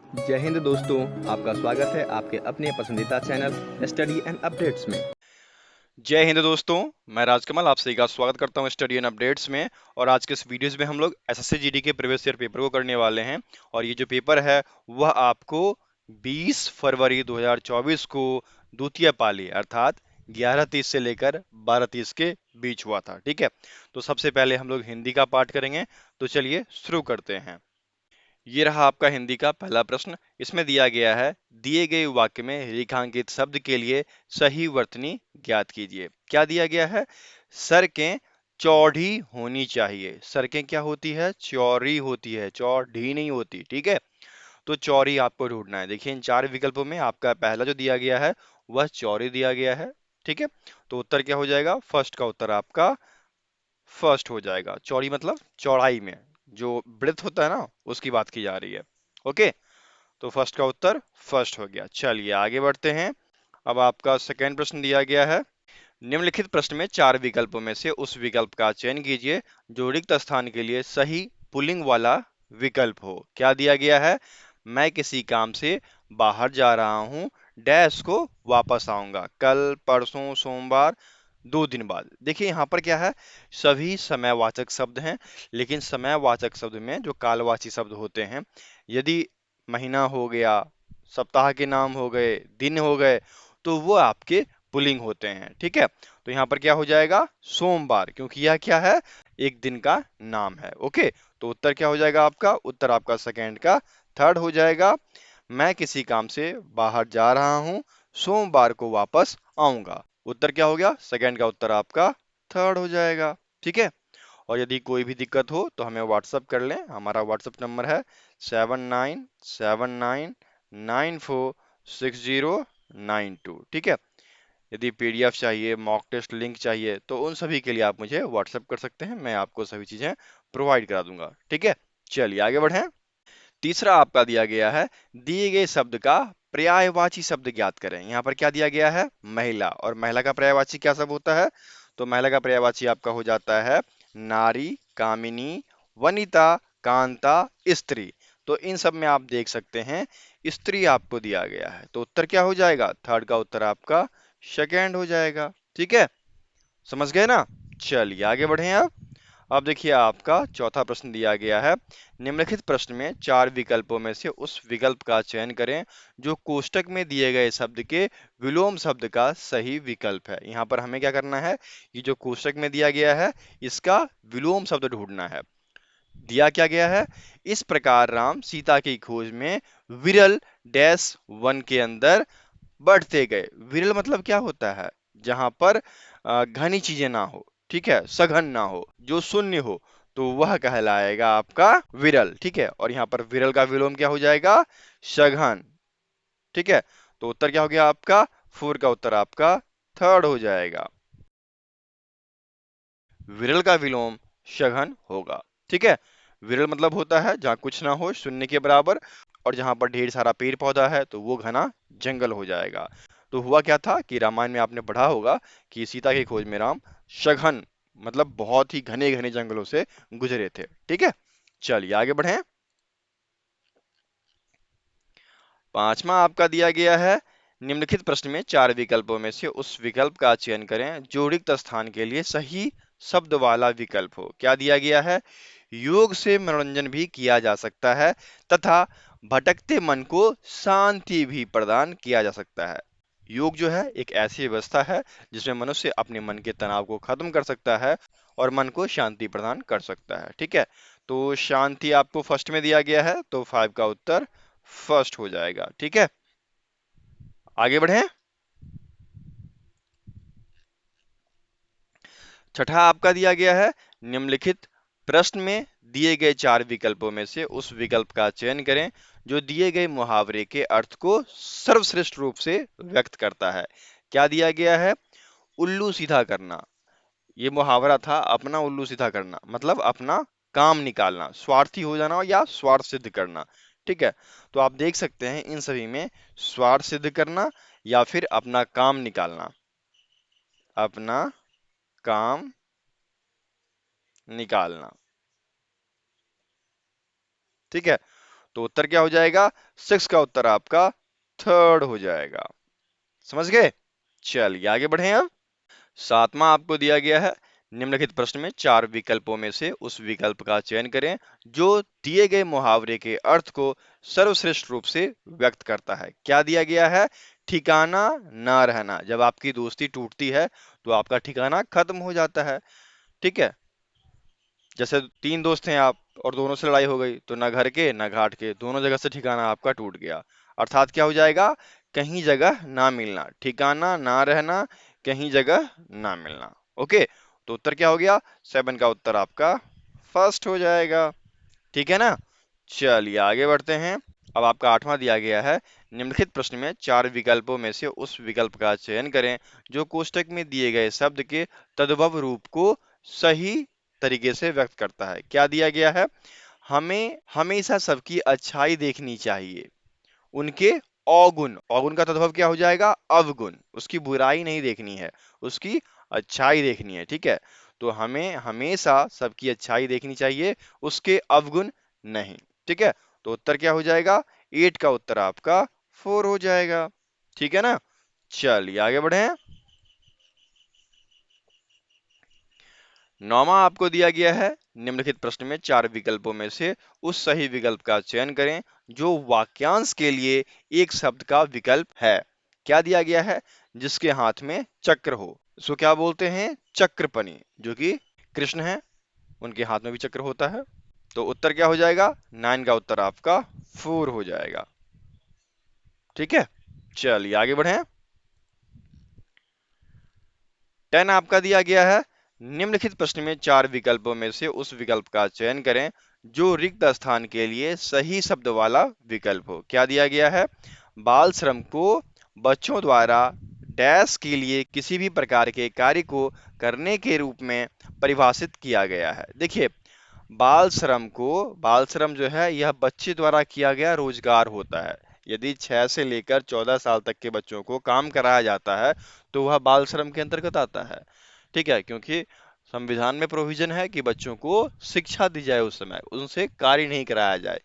जय हिंद दोस्तों, आपका स्वागत है आपके अपने पसंदीदा चैनल स्टडी एंड अपडेट्स में। जय हिंद दोस्तों। मैं राजकमल आप सभी का स्वागत करता हूं स्टडी एंड अपडेट्स में। और आज के इस वीडियोस में हम लोग एसएससी जीडी के प्रीवियस ईयर पेपर को करने वाले हैं। और ये जो पेपर है वह आपको 20 फरवरी 2024 को द्वितीय पाली अर्थात 11:30 से लेकर 12:30 के बीच हुआ था। ठीक है, तो सबसे पहले हम लोग हिंदी का पाठ करेंगे। तो चलिए शुरू करते हैं। ये रहा आपका हिंदी का पहला प्रश्न। इसमें दिया गया है, दिए गए वाक्य में रेखांकित शब्द के लिए सही वर्तनी ज्ञात कीजिए। क्या दिया गया है? सड़कें चौड़ी होनी चाहिए। सड़कें क्या होती है? चौड़ी होती है, चौड़ी नहीं होती। ठीक है, तो चौड़ी आपको ढूंढना है। देखिए इन चार विकल्पों में आपका पहला जो दिया गया है वह चौड़ी दिया गया है। ठीक है, तो उत्तर क्या हो जाएगा? फर्स्ट का उत्तर आपका फर्स्ट हो जाएगा। चौड़ी मतलब चौड़ाई में, जो ब्रेथ होता है ना, उसकी बात की जा रही है। ओके, तो फर्स्ट का उत्तर फर्स्ट हो गया। चलिए आगे बढ़ते हैं। अब आपका सेकेंड प्रश्न दिया गया है, निम्नलिखित प्रश्न में चार विकल्पों में से उस विकल्प का चयन कीजिए जो रिक्त स्थान के लिए सही पुल्लिंग वाला विकल्प हो। क्या दिया गया है? मैं किसी काम से बाहर जा रहा हूँ, डैश को वापस आऊंगा कल, परसों, सोमवार, 2 दिन बाद। देखिए यहाँ पर क्या है, सभी समयवाचक शब्द हैं। लेकिन समयवाचक शब्द में जो कालवाची शब्द होते हैं, यदि महीना हो गया, सप्ताह के नाम हो गए, दिन हो गए, तो वो आपके पुल्लिंग होते हैं। ठीक है, तो यहाँ पर क्या हो जाएगा? सोमवार, क्योंकि यह क्या है? एक दिन का नाम है। ओके, तो उत्तर क्या हो जाएगा आपका? उत्तर आपका सेकेंड का थर्ड हो जाएगा। मैं किसी काम से बाहर जा रहा हूँ, सोमवार को वापस आऊंगा। उत्तर क्या हो गया? सेकेंड का उत्तर आपका थर्ड हो जाएगा। ठीक है, और यदि कोई भी दिक्कत हो तो हमें व्हाट्सअप कर लें। हमारा व्हाट्सअप नंबर है 7979946092। ठीक है, यदि पीडीएफ चाहिए, मॉक टेस्ट लिंक चाहिए, तो उन सभी के लिए आप मुझे व्हाट्सएप कर सकते हैं। मैं आपको सभी चीजें प्रोवाइड करा दूंगा। ठीक है, चलिए आगे बढ़ें। तीसरा आपका दिया गया है, दिए गए शब्द का पर्यायवाची शब्द ज्ञात करें। यहाँ पर क्या दिया गया है? महिला। और महिला का पर्यायवाची क्या शब्द होता है? तो महिला का पर्यायवाची आपका हो जाता है नारी, कामिनी, वनिता, कांता, स्त्री। तो इन सब में आप देख सकते हैं स्त्री आपको दिया गया है, तो उत्तर क्या हो जाएगा? थर्ड का उत्तर आपका सेकेंड हो जाएगा। ठीक है, समझ गए ना? चलिए आगे बढ़े आप। अब देखिए आपका चौथा प्रश्न दिया गया है, निम्नलिखित प्रश्न में चार विकल्पों में से उस विकल्प का चयन करें जो कोष्टक में दिए गए शब्द के विलोम शब्द का सही विकल्प है। यहाँ पर हमें क्या करना है, ये जो कोष्टक में दिया गया है इसका विलोम शब्द ढूंढना है। दिया क्या गया है? इस प्रकार राम सीता की खोज में विरल डैश वन के अंदर बढ़ते गए। विरल मतलब क्या होता है? जहां पर घनी चीजें ना हो, ठीक है, सघन ना हो, जो शून्य हो, तो वह कहलाएगा आपका विरल। ठीक है, और यहाँ पर विरल का विलोम क्या हो जाएगा? सघन। ठीक है, तो उत्तर क्या हो गया आपका? फोर का उत्तर आपका थर्ड हो जाएगा। विरल का विलोम सघन होगा। ठीक है, विरल मतलब होता है जहाँ कुछ ना हो, शून्य के बराबर, और जहां पर ढेर सारा पेड़ पौधा है तो वो घना जंगल हो जाएगा। तो हुआ क्या था कि रामायण में आपने पढ़ा होगा कि सीता की खोज में राम सघन मतलब बहुत ही घने घने जंगलों से गुजरे थे। ठीक है, चलिए आगे बढ़ें। पांचवा आपका दिया गया है, निम्नलिखित प्रश्न में चार विकल्पों में से उस विकल्प का चयन करें जो रिक्त स्थान के लिए सही शब्द वाला विकल्प हो। क्या दिया गया है? योग से मनोरंजन भी किया जा सकता है तथा भटकते मन को शांति भी प्रदान किया जा सकता है। योग जो है एक ऐसी व्यवस्था है जिसमें मनुष्य अपने मन के तनाव को खत्म कर सकता है और मन को शांति प्रदान कर सकता है। ठीक है, तो शांति आपको फर्स्ट में दिया गया है, तो फाइव का उत्तर फर्स्ट हो जाएगा। ठीक है, आगे बढ़ें। छठा आपका दिया गया है, निम्नलिखित प्रश्न में दिए गए चार विकल्पों में से उस विकल्प का चयन करें जो दिए गए मुहावरे के अर्थ को सर्वश्रेष्ठ रूप से व्यक्त करता है। क्या दिया गया है? उल्लू सीधा करना। ये मुहावरा था, अपना उल्लू सीधा करना मतलब अपना काम निकालना, स्वार्थी हो जाना या स्वार्थ सिद्ध करना। ठीक है, तो आप देख सकते हैं इन सभी में स्वार्थ सिद्ध करना या फिर अपना काम निकालना, अपना काम निकालना। ठीक है, तो उत्तर क्या हो जाएगा? 6 का उत्तर आपका थर्ड हो जाएगा। समझ गए? चलिए आगे बढ़े अब। सातवां आपको दिया गया है, निम्नलिखित प्रश्न में 4 विकल्पों में से उस विकल्प का चयन करें जो दिए गए मुहावरे के अर्थ को सर्वश्रेष्ठ रूप से व्यक्त करता है। क्या दिया गया है? ठिकाना ना रहना। जब आपकी दोस्ती टूटती है तो आपका ठिकाना खत्म हो जाता है। ठीक है, जैसे 3 दोस्त हैं आप और दोनों से लड़ाई हो गई तो ना घर के ना घाट के, दोनों जगह से ठिकाना आपका टूट गया। अर्थात क्या हो जाएगा? कहीं जगह ना मिलना, ठिकाना ना रहना, कहीं जगह ना मिलना। ओके, तो उत्तर क्या हो गया? 7 का उत्तर आपका फर्स्ट हो जाएगा। ठीक है ना? चलिए आगे बढ़ते हैं। अब आपका 8वां दिया गया है, निम्नलिखित प्रश्न में 4 विकल्पों में से उस विकल्प का चयन करें जो कोष्ठक में दिए गए शब्द के तद्भव रूप को सही तरीके से व्यक्त करता है। क्या दिया गया है? हमें हमेशा सबकी अच्छाई देखनी चाहिए, उनके अवगुण, अवगुण का तद्भव क्या हो जाएगा? अवगुण। उसकी बुराई नहीं देखनी है, उसकी अच्छाई देखनी है। ठीक है, तो हमें हमेशा सबकी अच्छाई देखनी चाहिए, उसके अवगुण नहीं। ठीक है, तो उत्तर क्या हो जाएगा? 8 का उत्तर आपका 4 हो जाएगा। ठीक है ना? चलिए आगे बढ़े। 9वां आपको दिया गया है, निम्नलिखित प्रश्न में 4 विकल्पों में से उस सही विकल्प का चयन करें जो वाक्यांश के लिए एक शब्द का विकल्प है। क्या दिया गया है? जिसके हाथ में चक्र हो, इसको क्या बोलते हैं? चक्रपनी। जो कि कृष्ण है, उनके हाथ में भी चक्र होता है। तो उत्तर क्या हो जाएगा? 9 का उत्तर आपका 4 हो जाएगा। ठीक है, चलिए आगे बढ़े। 10 आपका दिया गया है, निम्नलिखित प्रश्न में 4 विकल्पों में से उस विकल्प का चयन करें जो रिक्त स्थान के लिए सही शब्द वाला विकल्प हो। क्या दिया गया है? बाल श्रम को बच्चों द्वारा डैश के लिए किसी भी प्रकार के कार्य को करने के रूप में परिभाषित किया गया है। देखिए, बाल श्रम जो है यह बच्चे द्वारा किया गया रोजगार होता है। यदि 6 से लेकर 14 साल तक के बच्चों को काम कराया जाता है तो वह बाल श्रम के अंतर्गत आता है। ठीक है, क्योंकि संविधान में प्रोविजन है कि बच्चों को शिक्षा दी जाए, उस समय उनसे कार्य नहीं कराया जाए।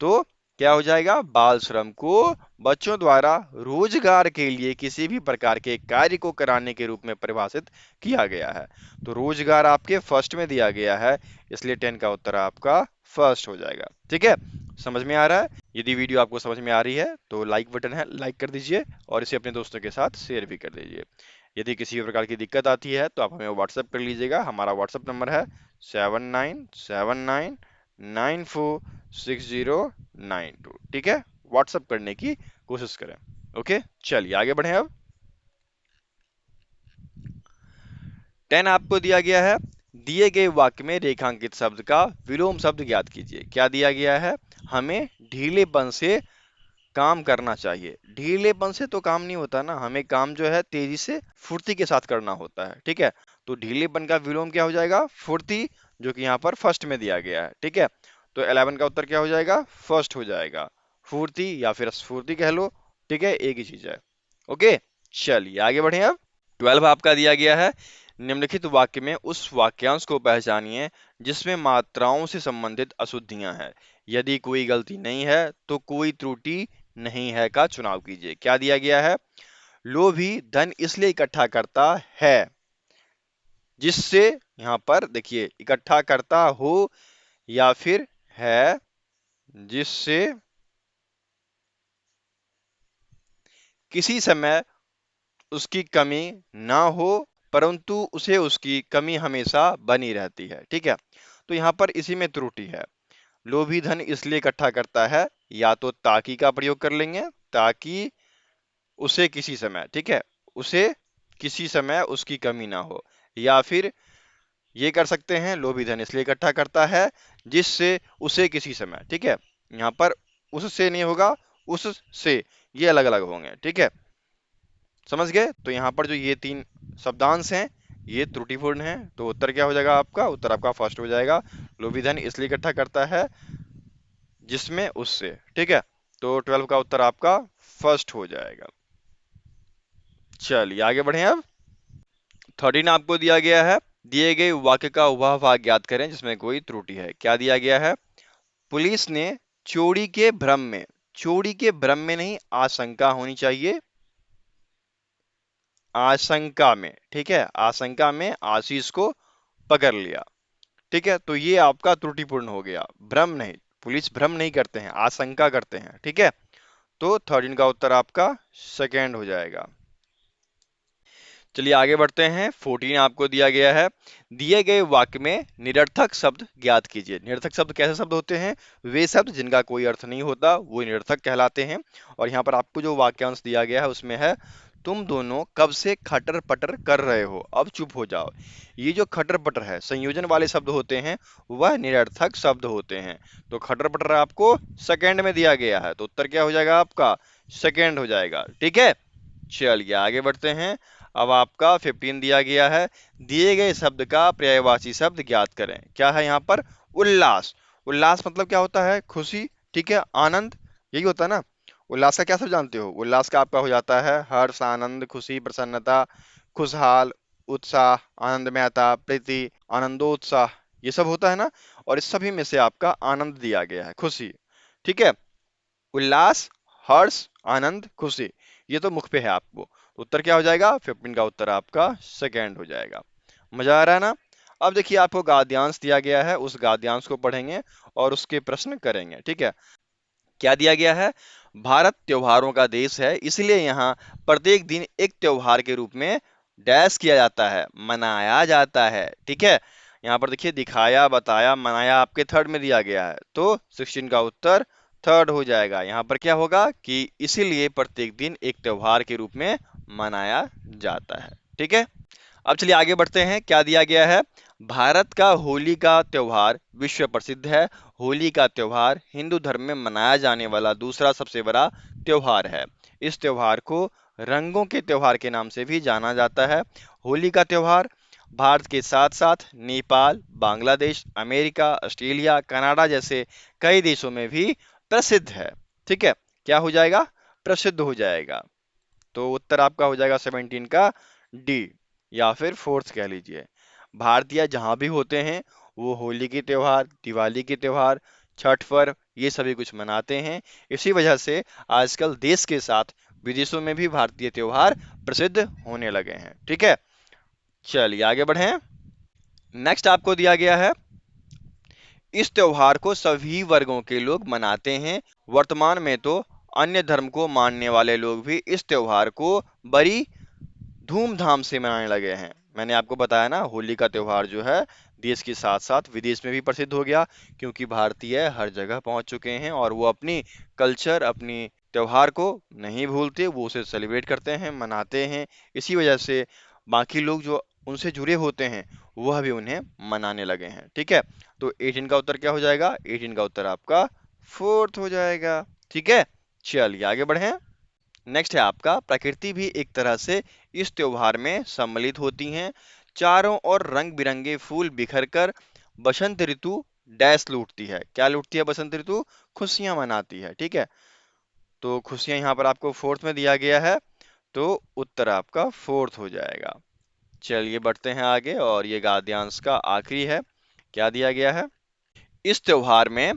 तो क्या हो जाएगा? बाल श्रम को बच्चों द्वारा रोजगार के लिए किसी भी प्रकार के कार्य को कराने के रूप में परिभाषित किया गया है। तो रोजगार आपके फर्स्ट में दिया गया है, इसलिए 10 का उत्तर आपका फर्स्ट हो जाएगा। ठीक है, समझ में आ रहा है? यदि वीडियो आपको समझ में आ रही है तो लाइक बटन है, लाइक कर दीजिए और इसे अपने दोस्तों के साथ शेयर भी कर दीजिए। यदि किसी भी प्रकार की दिक्कत आती है तो आप हमें व्हाट्सएप कर लीजिएगा। हमारा व्हाट्सएप नंबर है 7979946092। ठीक है, व्हाट्सएप करने की कोशिश करें। ओके, चलिए आगे बढ़ें अब। 10 आपको दिया गया है, दिए गए वाक्य में रेखांकित शब्द का विलोम शब्द ज्ञात कीजिए। क्या दिया गया है? हमें ढीलेपन से काम करना चाहिए। ढीलेपन से तो काम नहीं होता ना, हमें काम जो है तेजी से फुर्ती के साथ करना होता है। ठीक है, तो ढीलेपन का विलोम क्या हो जाएगा? फुर्ती, जो कि यहाँ पर फर्स्ट में दिया गया है। ठीक है, तो 11 का उत्तर क्या हो जाएगा? फर्स्ट हो जाएगा। फुर्ती या फिर स्फूर्ति कह लो, ठीक है, एक ही चीज है। ओके, चलिए आगे बढ़े अब। 12 आपका दिया गया है, निम्नलिखित वाक्य में उस वाक्यांश को पहचानिए जिसमें मात्राओं से संबंधित अशुद्धियां हैं। यदि कोई गलती नहीं है तो कोई त्रुटि नहीं है का चुनाव कीजिए। क्या दिया गया है? लोभी धन इसलिए इकट्ठा करता है जिससे, यहां पर देखिए, इकट्ठा करता हो या फिर है जिससे किसी समय उसकी कमी ना हो, परंतु उसे उसकी कमी हमेशा बनी रहती है। ठीक है, तो यहाँ पर इसी में त्रुटि है। लोभी धन इसलिए इकट्ठा करता है, या तो ताकि का प्रयोग कर लेंगे, ताकि उसे किसी समय, ठीक है, उसे किसी समय उसकी कमी ना हो, या फिर ये कर सकते हैं, लोभी धन इसलिए इकट्ठा करता है जिससे उसे किसी समय। ठीक है, यहाँ पर उससे नहीं होगा, उससे, ये अलग अलग होंगे। ठीक है, समझ गए? तो यहाँ पर जो ये 3 शब्दांश हैं ये त्रुटिपूर्ण हैं, तो उत्तर क्या हो जाएगा आपका? उत्तर आपका फर्स्ट हो जाएगा। लोभी धन इसलिए इकट्ठा करता है जिसमें उससे। ठीक है, तो 12 का उत्तर आपका फर्स्ट हो जाएगा। चलिए आगे बढ़े अब। 13 आपको दिया गया है, दिए गए वाक्य का वह भाग ज्ञात करें जिसमें कोई त्रुटि है। क्या दिया गया है? पुलिस ने चोरी के भ्रम में, चोरी के भ्रम में नहीं, आशंका होनी चाहिए, आशंका में, ठीक है, आशंका में आशीष को पकड़ लिया, ठीक है, तो ये आपका त्रुटिपूर्ण हो गया, भ्रम नहीं, पुलिस भ्रम नहीं करते हैं, आशंका करते हैं, ठीक है, तो 13 का उत्तर आपका सेकेंड हो जाएगा। चलिए आगे बढ़ते हैं। 14 आपको दिया गया है, दिए गए वाक्य में निरर्थक शब्द ज्ञात कीजिए। निरर्थक शब्द कैसे शब्द होते हैं? वे शब्द जिनका कोई अर्थ नहीं होता वो निरर्थक कहलाते हैं। और यहाँ पर आपको जो वाक्यांश दिया गया है उसमें है, तुम दोनों कब से खटर पटर कर रहे हो, अब चुप हो जाओ। ये जो खटर पटर है, संयोजन वाले शब्द होते हैं, वह निरर्थक शब्द होते हैं। तो खटर पटर आपको सेकेंड में दिया गया है, तो उत्तर क्या हो जाएगा आपका? सेकेंड हो जाएगा, ठीक है। चलिए आगे बढ़ते हैं। अब आपका 15 दिया गया है, दिए गए शब्द का पर्यायवाची शब्द ज्ञात करें। क्या है यहाँ पर? उल्लास। उल्लास मतलब क्या होता है? खुशी, ठीक है, आनंद, यही होता है ना। उल्लास का क्या सब जानते हो? उल्लास का आपका हो जाता है हर्ष, आनंद, खुशी, प्रसन्नता, खुशहाल, उत्साह, आनंदमयता, प्रीति, आनंदोत्साह, ये सब होता है ना। और इस सभी में से आपका आनंद दिया गया है, खुशी, ठीक है। उल्लास, हर्ष, आनंद, खुशी, ये तो मुख पे है आपको। उत्तर क्या हो जाएगा? 15 का उत्तर आपका सेकेंड हो जाएगा। मजा आ रहा है ना? अब देखिए आपको गाद्यांश दिया गया है, उस गाद्यांश को पढ़ेंगे और उसके प्रश्न करेंगे, ठीक है। क्या दिया गया है? भारत त्योहारों का देश है, इसलिए यहाँ प्रत्येक दिन एक त्योहार के रूप में डैश किया जाता है, मनाया जाता है, ठीक है। यहाँ पर देखिए दिखाया, बताया, मनाया आपके थर्ड में दिया गया है, तो 16 का उत्तर थर्ड हो जाएगा। यहाँ पर क्या होगा कि इसीलिए प्रत्येक दिन एक त्योहार के रूप में मनाया जाता है, ठीक है। अब चलिए आगे बढ़ते हैं। क्या दिया गया है? भारत का होली का त्योहार विश्व प्रसिद्ध है। होली का त्योहार हिंदू धर्म में मनाया जाने वाला दूसरा सबसे बड़ा त्योहार है। इस त्योहार को रंगों के त्योहार के नाम से भी जाना जाता है। होली का त्योहार भारत के साथ साथ Nepal, Bangladesh, America, Australia, Canada जैसे कई देशों में भी प्रसिद्ध है, ठीक है। क्या हो जाएगा? प्रसिद्ध हो जाएगा। तो उत्तर आपका हो जाएगा 17 का डी, या फिर फोर्थ कह लीजिए। भारतीय जहां भी होते हैं वो होली के त्योहार, दिवाली के त्योहार, छठ पर्व, ये सभी कुछ मनाते हैं। इसी वजह से आजकल देश के साथ विदेशों में भी भारतीय त्योहार प्रसिद्ध होने लगे हैं, ठीक है। चलिए आगे बढ़ें। नेक्स्ट आपको दिया गया है, इस त्योहार को सभी वर्गों के लोग मनाते हैं। वर्तमान में तो अन्य धर्म को मानने वाले लोग भी इस त्योहार को बड़ी धूमधाम से मनाने लगे हैं। मैंने आपको बताया ना, होली का त्योहार जो है देश के साथ साथ विदेश में भी प्रसिद्ध हो गया, क्योंकि भारतीय हर जगह पहुंच चुके हैं और वो अपनी कल्चर, अपनी त्योहार को नहीं भूलते, वो उसे सेलिब्रेट करते हैं, मनाते हैं। इसी वजह से बाकी लोग जो उनसे जुड़े होते हैं वह भी उन्हें मनाने लगे हैं, ठीक है। तो 18 का उत्तर क्या हो जाएगा? 18 का उत्तर आपका फोर्थ हो जाएगा, ठीक है। चलिए आगे बढ़ें। नेक्स्ट है आपका, प्रकृति भी एक तरह से इस त्योहार में सम्मिलित होती हैं। चारों ओर रंग बिरंगे फूल बिखर कर बसंत ऋतु डैश लूटती है। क्या लूटती है बसंत ऋतु? खुशियां मनाती है, ठीक है। तो खुशियां यहाँ पर आपको फोर्थ में दिया गया है, तो उत्तर आपका फोर्थ हो जाएगा। चलिए बढ़ते हैं आगे, और ये गाद्यांश का आखिरी है। क्या दिया गया है? इस त्योहार में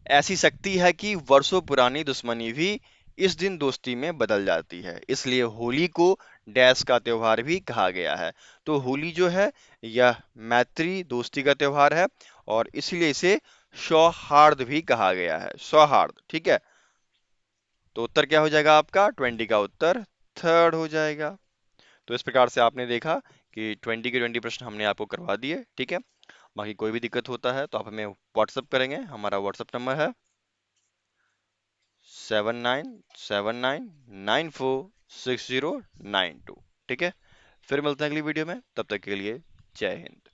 ऐसी शक्ति है कि वर्षों पुरानी दुश्मनी भी इस दिन दोस्ती में बदल जाती है, इसलिए होली को डैश का त्योहार भी कहा गया है। तो होली जो है यह मैत्री दोस्ती का त्योहार है, और इसलिए इसे सौहार्द भी कहा गया है, सौहार्द, ठीक है। तो उत्तर क्या हो जाएगा आपका? 20 का उत्तर थर्ड हो जाएगा। तो इस प्रकार से आपने देखा कि 20 के 20 प्रश्न हमने आपको करवा दिए, ठीक है। बाकी कोई भी दिक्कत होता है तो आप हमें व्हाट्सअप करेंगे। हमारा व्हाट्सअप नंबर है 7979946092, ठीक है। फिर मिलते हैं अगली वीडियो में, तब तक के लिए जय हिंद।